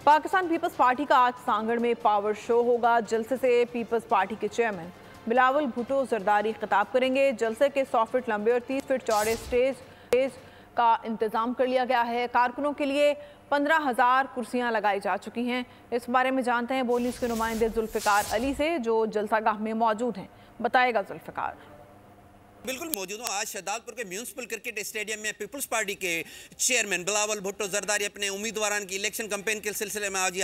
Pakistan peoples party का आज सांगड़ में पावर शो होगा। जलसे से पीपल्स पार्टी के चेयरमैन बिलावल भुट्टो जरदारी खिताब करेंगे। जलसे के 100 फीट लंबे और 30 फीट चौड़े स्टेज का इंतजाम कर लिया गया है। कारकुनों के लिए 15,000 कुर्सियां लगाई जा चुकी हैं। इस बारे में जानते हैं बोल न्यूज़ के नुमाइंदे जुल्फ़िकार अली से, जो जलसागाह में मौजूद हैं। बताएगा जुल्फ़िकार। बिल्कुल मौजूद हूँ। आज शहदादपुर के म्यूनसिपल क्रिकेट स्टेडियम में पीपल्स पार्टी के चेयरमैन बिलावल भुट्टो जरदारी अपने उम्मीदवारों की इलेक्शन कैंपेन के सिलसिले में आज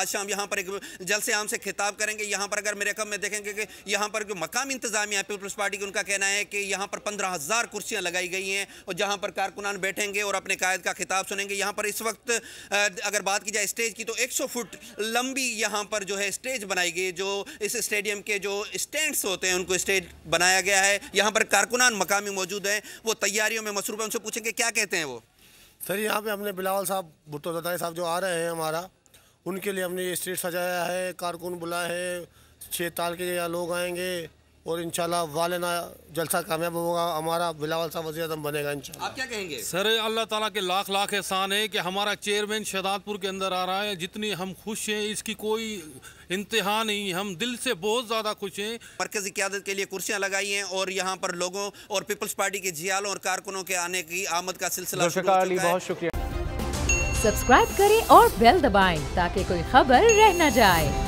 शाम यहाँ पर एक जलसे आम से खिताब करेंगे। यहाँ पर अगर मेरे कम में देखेंगे कि यहाँ पर जो मकामी इंतजामिया है पीपल्स पार्टी की, उनका कहना है कि यहाँ पर 15,000 कुर्सियाँ लगाई गई हैं और जहाँ पर कारकुनान बैठेंगे और अपने कायद का खिताब सुनेंगे। यहाँ पर इस वक्त अगर बात की जाए स्टेज की तो 100 फुट लंबी यहाँ पर जो है स्टेज बनाई गई है। जो इस स्टेडियम के जो स्टैंड्स होते हैं उनको स्टेज बनाया गया है। यहाँ पर कारकुनान मकामी मौजूद हैं, वो तैयारियों में मसरूफ हैं। उनसे पूछेंगे क्या कहते हैं वो। सर यहाँ पे हमने बिलावल साहब भुट्टो जरदारी साहब जो आ रहे हैं हमारा, उनके लिए हमने ये स्टेज सजाया है, कारकुन बुलाए हैं, 6 ताल के यहाँ लोग आएंगे और इंशाल्लाह वालेना जलसा कामयाब होगा। हमारा बिलावल साहब वज़ीर आज़म बनेगा इंशाल्लाह। आप क्या कहेंगे? सर अल्लाह ताला के लाख लाख एहसान है कि हमारा चेयरमैन शहदादपुर के अंदर आ रहा है। जितनी हम खुश हैं इसकी कोई इंतहा नहीं, हम दिल से बहुत ज़्यादा खुश हैं। मरकजी क़यादत के लिए कुर्सियाँ लगाई हैं और यहाँ पर लोगों और पीपल्स पार्टी के जियालों और कारकुनों के आने की आमद का सिलसिला शुरू हो चुका है। बहुत शुक्रिया। सब्सक्राइब करें और बेल दबाएं ताकि कोई खबर रह न जाए।